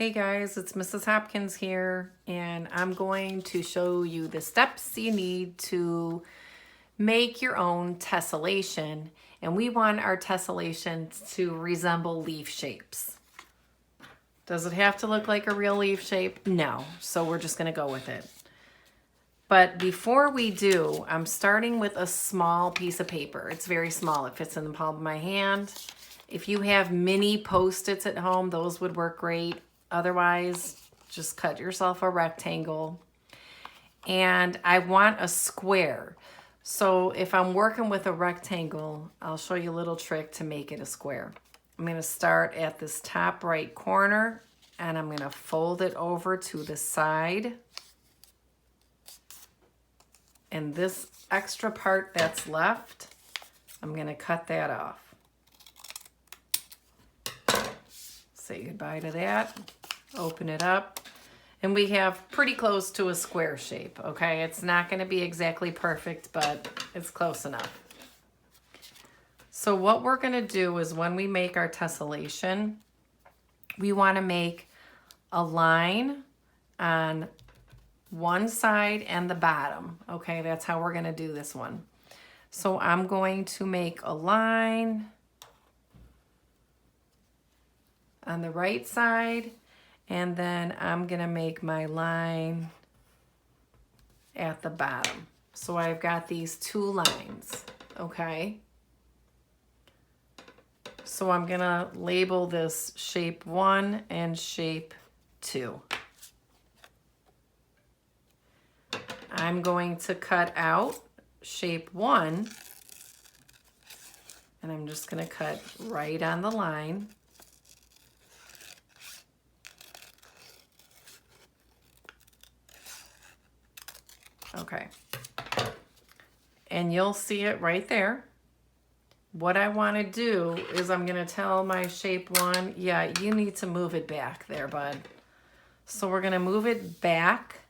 Hey guys, it's Mrs. Hopkins here, and I'm going to show you the steps you need to make your own tessellation. And we want our tessellation to resemble leaf shapes. Does it have to look like a real leaf shape? No, so we're just gonna go with it. But before we do, I'm starting with a small piece of paper. It's very small, it fits in the palm of my hand. If you have mini Post-its at home, those would work great. Otherwise, just cut yourself a rectangle. And I want a square. So if I'm working with a rectangle, I'll show you a little trick to make it a square. I'm going to start at this top right corner and I'm going to fold it over to the side. And this extra part that's left, I'm going to cut that off. Say goodbye to that. Open it up. And we have pretty close to a square shape, okay? It's not going to be exactly perfect, but it's close enough. So what we're going to do is when we make our tessellation, we want to make a line on one side and the bottom, okay? That's how we're going to do this one. So I'm going to make a line on the right side, and then I'm gonna make my line at the bottom. So I've got these two lines, okay? So I'm gonna label this shape 1 and shape 2. I'm going to cut out shape 1, and I'm just gonna cut right on the line. Okay, and you'll see it right there. What I want to do is I'm going to tell my shape 1, yeah, you need to move it back there, bud. So we're going to move it back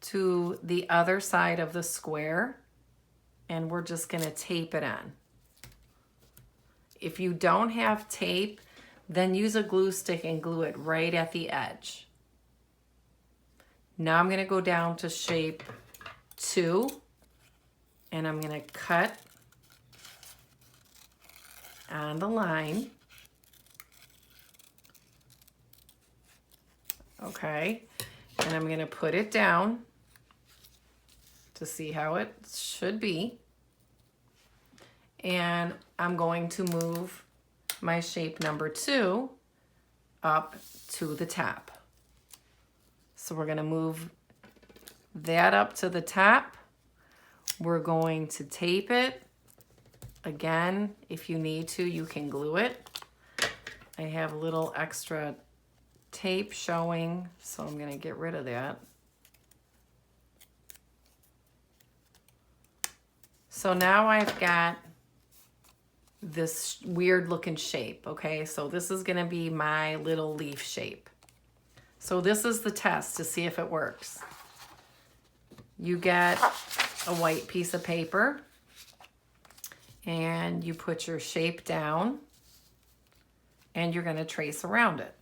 to the other side of the square, and we're just going to tape it on. If you don't have tape, then use a glue stick and glue it right at the edge. Now I'm going to go down to shape 2, and I'm going to cut on the line. Okay, and I'm going to put it down to see how it should be. And I'm going to move my shape number 2 up to the top. So we're going to move that up to the top. We're going to tape it. Again, if you need to, you can glue it. I have a little extra tape showing, so I'm going to get rid of that. So now I've got this weird looking shape, okay? So this is going to be my little leaf shape. So this is the test to see if it works. You get a white piece of paper and you put your shape down and you're going to trace around it.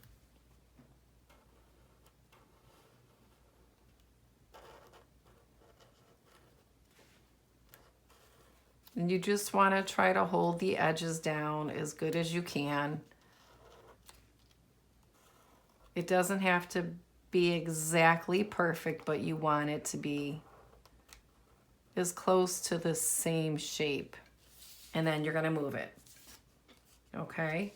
And you just want to try to hold the edges down as good as you can. It doesn't have to be exactly perfect, but you want it to be as close to the same shape. And then you're going to move it. Okay?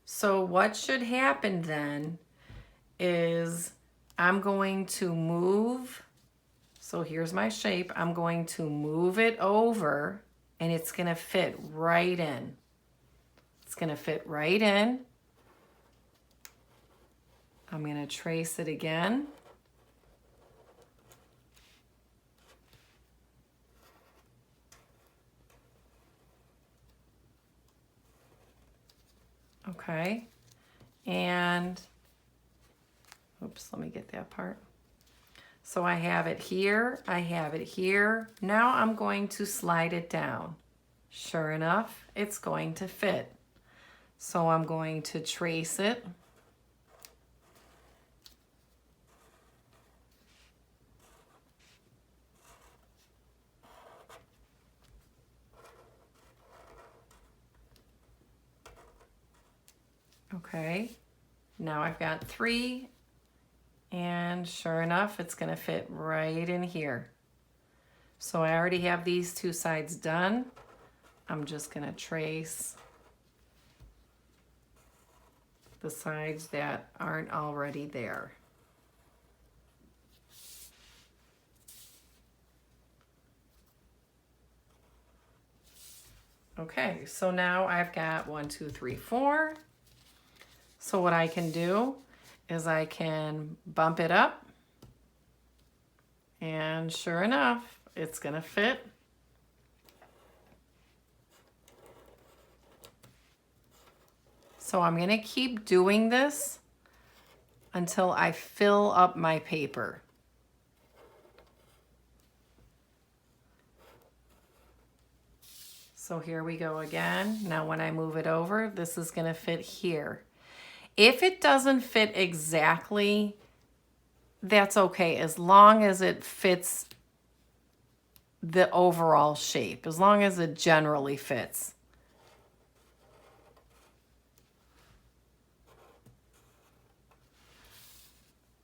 So what should happen then is I'm going to move. So here's my shape. I'm going to move it over and it's going to fit right in. It's going to fit right in. I'm going to trace it again. Okay. And, oops, let me get that part. So I have it here. I have it here. Now I'm going to slide it down. Sure enough, it's going to fit. So I'm going to trace it. Okay, now I've got 3, and sure enough, it's going to fit right in here. So I already have these 2 sides done. I'm just going to trace the sides that aren't already there. Okay, so now I've got 1, 2, 3, 4. So what I can do is I can bump it up, and sure enough, it's gonna fit. So I'm gonna keep doing this until I fill up my paper. So here we go again. Now when I move it over, this is gonna fit here. If it doesn't fit exactly, that's okay, as long as it fits the overall shape, as long as it generally fits.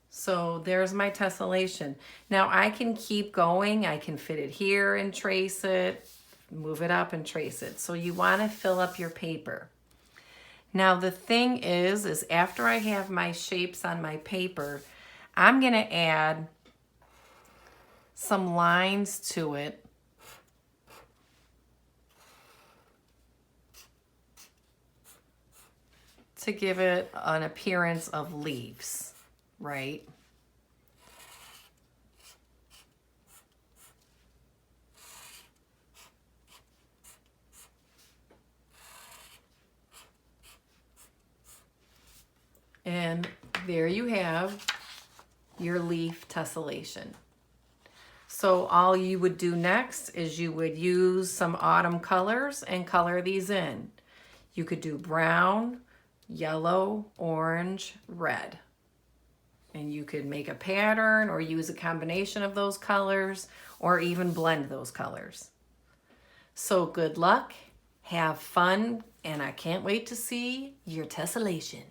So there's my tessellation. Now I can keep going. I can fit it here and trace it, move it up and trace it. So you want to fill up your paper. Now the thing is after I have my shapes on my paper, I'm going to add some lines to it to give it an appearance of leaves, right? And there you have your leaf tessellation. So all you would do next is you would use some autumn colors and color these in. You could do brown, yellow, orange, red. And you could make a pattern or use a combination of those colors or even blend those colors. So good luck, have fun, and I can't wait to see your tessellation.